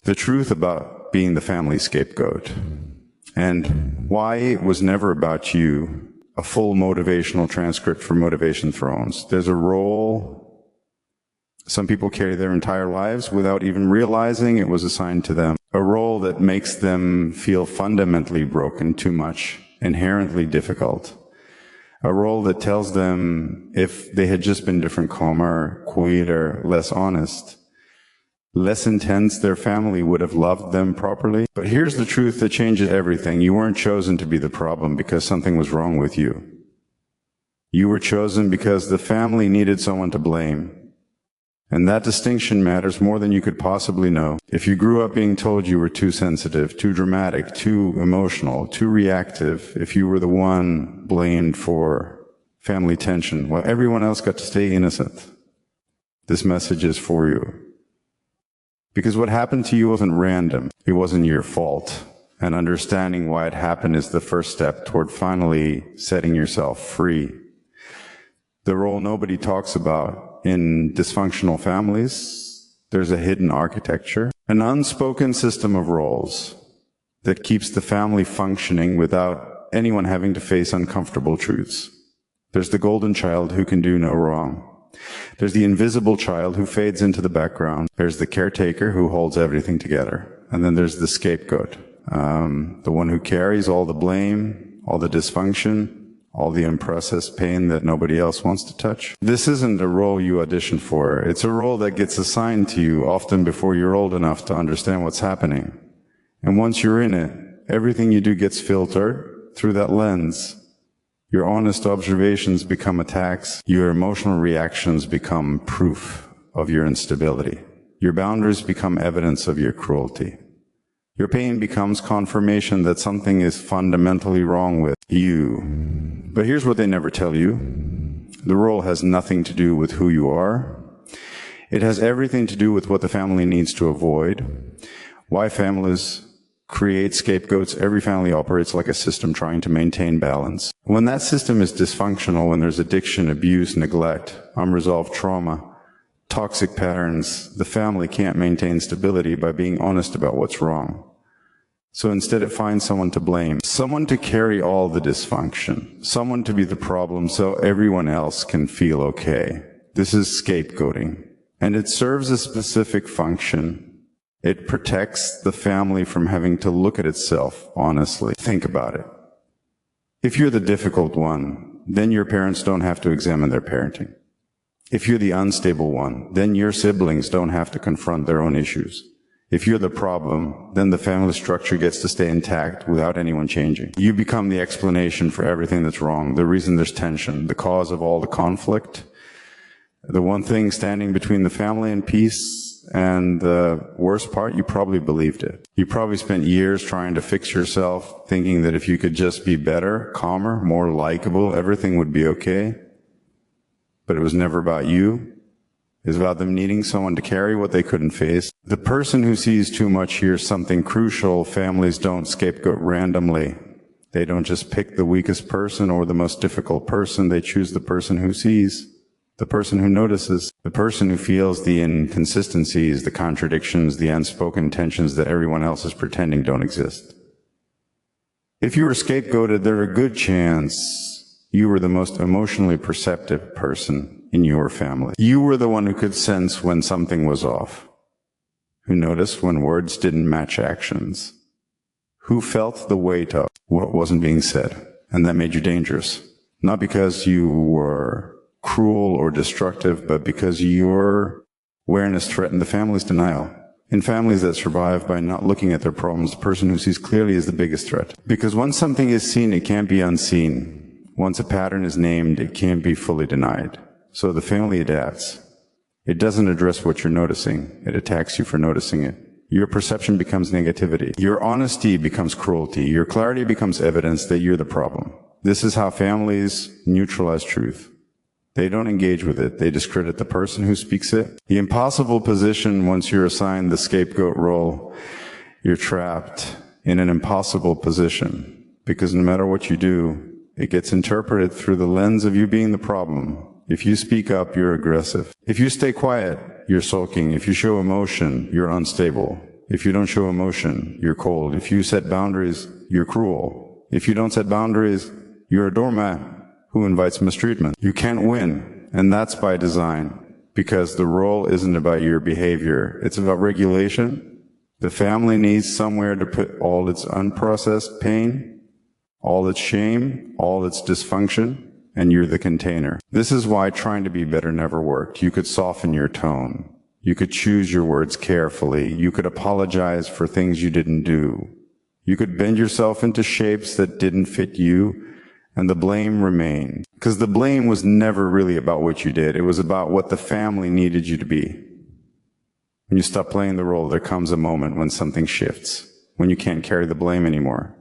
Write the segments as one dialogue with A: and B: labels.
A: the truth about being the family scapegoat, and why it was never about you, a full motivational transcript for Motivation Thrones. There's a role some people carry their entire lives without even realizing it was assigned to them. A role that makes them feel fundamentally broken, too much, inherently difficult. A role that tells them if they had just been different, calmer, quieter, less honest, less intense, their family would have loved them properly. But here's the truth that changes everything. You weren't chosen to be the problem because something was wrong with you. You were chosen because the family needed someone to blame. And that distinction matters more than you could possibly know. If you grew up being told you were too sensitive, too dramatic, too emotional, too reactive, if you were the one blamed for family tension, while everyone else got to stay innocent, this message is for you. Because what happened to you wasn't random. It wasn't your fault. And understanding why it happened is the first step toward finally setting yourself free. The role nobody talks about in dysfunctional families, there's a hidden architecture, an unspoken system of roles that keeps the family functioning without anyone having to face uncomfortable truths. There's the golden child who can do no wrong. There's the invisible child who fades into the background. There's the caretaker who holds everything together. And then there's the scapegoat, the one who carries all the blame, all the dysfunction, all the unprocessed pain that nobody else wants to touch. This isn't a role you audition for. It's a role that gets assigned to you often before you're old enough to understand what's happening. And once you're in it, everything you do gets filtered through that lens. Your honest observations become attacks. Your emotional reactions become proof of your instability. Your boundaries become evidence of your cruelty. Your pain becomes confirmation that something is fundamentally wrong with you. But here's what they never tell you. The role has nothing to do with who you are. It has everything to do with what the family needs to avoid. Why families create scapegoats. Every family operates like a system trying to maintain balance. When that system is dysfunctional, when there's addiction, abuse, neglect, unresolved trauma, toxic patterns, the family can't maintain stability by being honest about what's wrong. So instead it finds someone to blame, someone to carry all the dysfunction, someone to be the problem so everyone else can feel okay. This is scapegoating. And it serves a specific function. It protects the family from having to look at itself honestly. Think about it. If you're the difficult one, then your parents don't have to examine their parenting. If you're the unstable one, then your siblings don't have to confront their own issues. If you're the problem, then the family structure gets to stay intact without anyone changing. You become the explanation for everything that's wrong, the reason there's tension, the cause of all the conflict, the one thing standing between the family and peace, and the worst part, you probably believed it. You probably spent years trying to fix yourself, thinking that if you could just be better, calmer, more likable, everything would be okay. But it was never about you. It was about them needing someone to carry what they couldn't face. The person who sees too much hears something crucial. Families don't scapegoat randomly. They don't just pick the weakest person or the most difficult person. They choose the person who sees, the person who notices, the person who feels the inconsistencies, the contradictions, the unspoken tensions that everyone else is pretending don't exist. If you were scapegoated, there's a good chance you were the most emotionally perceptive person in your family. You were the one who could sense when something was off, who noticed when words didn't match actions, who felt the weight of what wasn't being said, and that made you dangerous. Not because you were cruel or destructive, but because your awareness threatened the family's denial. In families that survive by not looking at their problems, the person who sees clearly is the biggest threat. Because once something is seen, it can't be unseen. Once a pattern is named, it can't be fully denied. So the family adapts. It doesn't address what you're noticing. It attacks you for noticing it. Your perception becomes negativity. Your honesty becomes cruelty. Your clarity becomes evidence that you're the problem. This is how families neutralize truth. They don't engage with it. They discredit the person who speaks it. The impossible position, once you're assigned the scapegoat role, you're trapped in an impossible position. Because no matter what you do, it gets interpreted through the lens of you being the problem. If you speak up, you're aggressive. If you stay quiet, you're sulking. If you show emotion, you're unstable. If you don't show emotion, you're cold. If you set boundaries, you're cruel. If you don't set boundaries, you're a doormat who invites mistreatment. You can't win, and that's by design, because the role isn't about your behavior. It's about regulation. The family needs somewhere to put all its unprocessed pain, all its shame, all its dysfunction, and you're the container. This is why trying to be better never worked. You could soften your tone. You could choose your words carefully. You could apologize for things you didn't do. You could bend yourself into shapes that didn't fit you, and the blame remained. Because the blame was never really about what you did. It was about what the family needed you to be. When you stop playing the role, there comes a moment when something shifts, when you can't carry the blame anymore,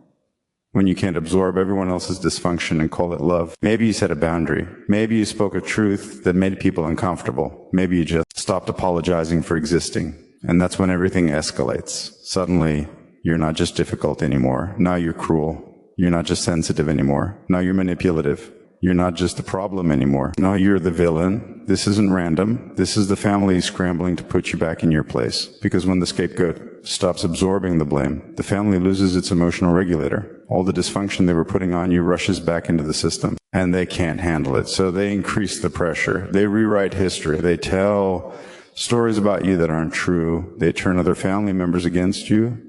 A: when you can't absorb everyone else's dysfunction and call it love. Maybe you set a boundary. Maybe you spoke a truth that made people uncomfortable. Maybe you just stopped apologizing for existing. And that's when everything escalates. Suddenly, you're not just difficult anymore. Now you're cruel. You're not just sensitive anymore. Now you're manipulative. You're not just a problem anymore. Now you're the villain. This isn't random. This is the family scrambling to put you back in your place. Because when the scapegoat stops absorbing the blame, the family loses its emotional regulator. All the dysfunction they were putting on you rushes back into the system, and they can't handle it. So they increase the pressure. They rewrite history. They tell stories about you that aren't true. They turn other family members against you.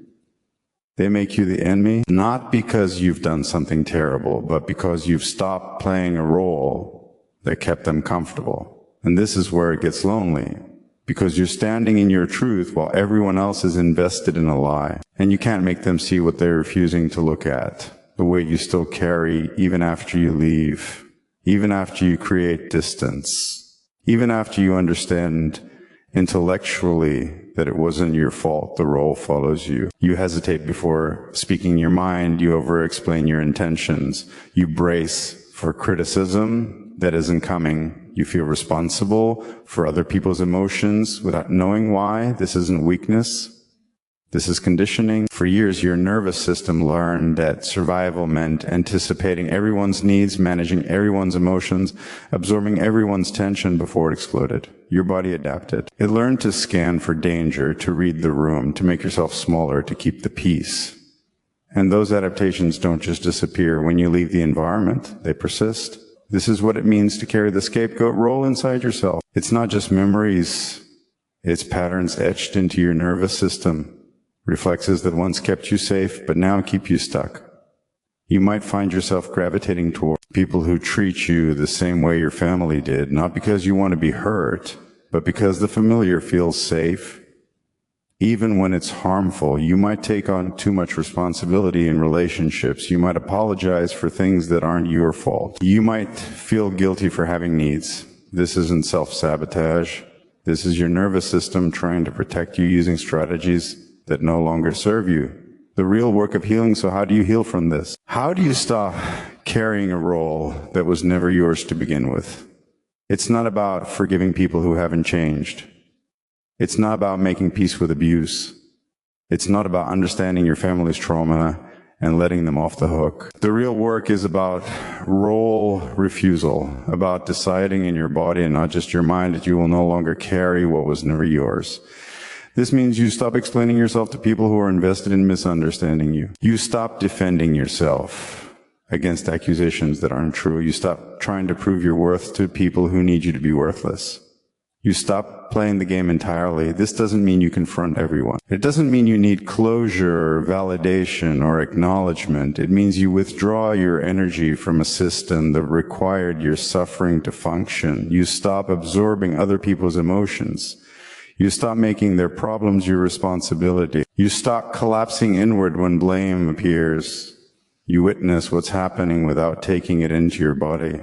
A: They make you the enemy, not because you've done something terrible, but because you've stopped playing a role that kept them comfortable. And this is where it gets lonely, because you're standing in your truth while everyone else is invested in a lie. And you can't make them see what they're refusing to look at, the weight you still carry even after you leave, even after you create distance, even after you understand intellectually that it wasn't your fault, the role follows you. You hesitate before speaking your mind, you over-explain your intentions, you brace for criticism that isn't coming, you feel responsible for other people's emotions without knowing why. This isn't weakness. This is conditioning. For years, your nervous system learned that survival meant anticipating everyone's needs, managing everyone's emotions, absorbing everyone's tension before it exploded. Your body adapted. It learned to scan for danger, to read the room, to make yourself smaller, to keep the peace. And those adaptations don't just disappear when you leave the environment. They persist. This is what it means to carry the scapegoat role inside yourself. It's not just memories. It's patterns etched into your nervous system. Reflexes that once kept you safe, but now keep you stuck. You might find yourself gravitating toward people who treat you the same way your family did, not because you want to be hurt, but because the familiar feels safe. Even when it's harmful, you might take on too much responsibility in relationships. You might apologize for things that aren't your fault. You might feel guilty for having needs. This isn't self-sabotage. This is your nervous system trying to protect you using strategies that no longer serve you. The real work of healing, so how do you heal from this? How do you stop carrying a role that was never yours to begin with? It's not about forgiving people who haven't changed. It's not about making peace with abuse. It's not about understanding your family's trauma and letting them off the hook. The real work is about role refusal, about deciding in your body and not just your mind that you will no longer carry what was never yours. This means you stop explaining yourself to people who are invested in misunderstanding you. You stop defending yourself against accusations that aren't true. You stop trying to prove your worth to people who need you to be worthless. You stop playing the game entirely. This doesn't mean you confront everyone. It doesn't mean you need closure or validation or acknowledgement. It means you withdraw your energy from a system that required your suffering to function. You stop absorbing other people's emotions. You stop making their problems your responsibility. You stop collapsing inward when blame appears. You witness what's happening without taking it into your body.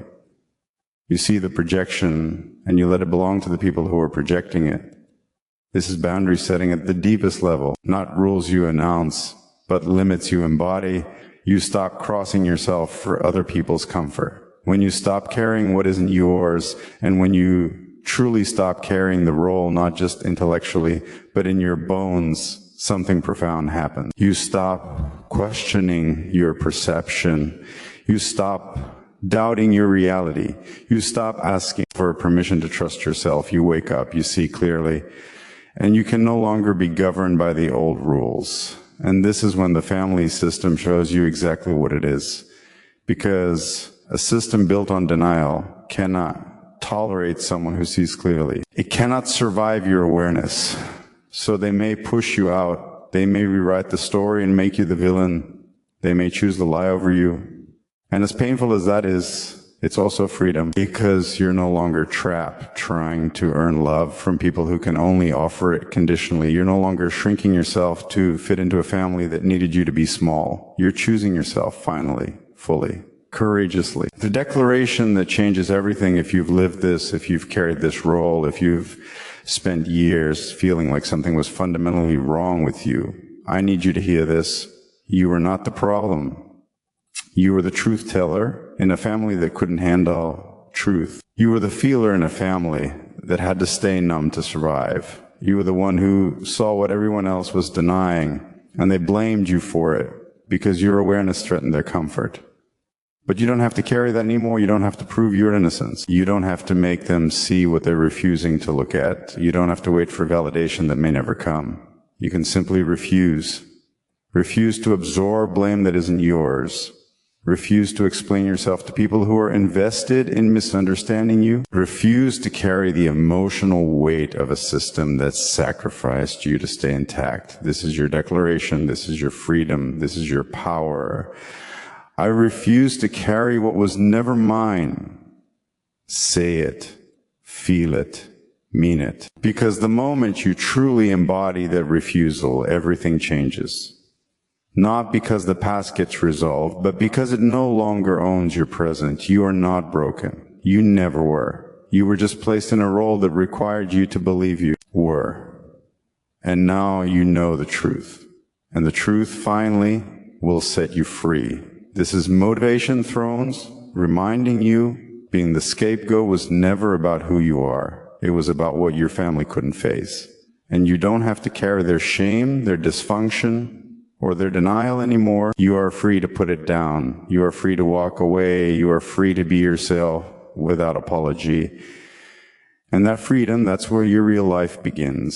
A: You see the projection, and you let it belong to the people who are projecting it. This is boundary setting at the deepest level, not rules you announce, but limits you embody. You stop crossing yourself for other people's comfort. When you stop carrying what isn't yours, and when you truly stop carrying the role, not just intellectually, but in your bones, something profound happens. You stop questioning your perception. You stop doubting your reality. You stop asking for permission to trust yourself. You wake up, you see clearly, And you can no longer be governed by the old rules. And this is when the family system shows you exactly what it is. Because a system built on denial cannot tolerate someone who sees clearly. It cannot survive your awareness. So they may push you out. They may rewrite the story and make you the villain. They may choose to lie over you. And as painful as that is, it's also freedom, because you're no longer trapped trying to earn love from people who can only offer it conditionally. You're no longer shrinking yourself to fit into a family that needed you to be small. You're choosing yourself finally, fully, courageously. The declaration that changes everything, if you've lived this, if you've carried this role, if you've spent years feeling like something was fundamentally wrong with you, I need you to hear this. You are not the problem. You were the truth teller in a family that couldn't handle truth. You were the feeler in a family that had to stay numb to survive. You were the one who saw what everyone else was denying, and they blamed you for it because your awareness threatened their comfort. But you don't have to carry that anymore. You don't have to prove your innocence. You don't have to make them see what they're refusing to look at. You don't have to wait for validation that may never come. You can simply refuse. Refuse to absorb blame that isn't yours. Refuse to explain yourself to people who are invested in misunderstanding you. Refuse to carry the emotional weight of a system that sacrificed you to stay intact. This is your declaration. This is your freedom. This is your power. I refuse to carry what was never mine. Say it, feel it, mean it. Because the moment you truly embody that refusal, everything changes. Not because the past gets resolved, but because it no longer owns your present. You are not broken. You never were. You were just placed in a role that required you to believe you were. And now you know the truth. And the truth finally will set you free. This is Motivation Thrones, reminding you being the scapegoat was never about who you are. It was about what your family couldn't face. And you don't have to carry their shame, their dysfunction, or their denial anymore. You are free to put it down. You are free to walk away. You are free to be yourself without apology. And that freedom, that's where your real life begins.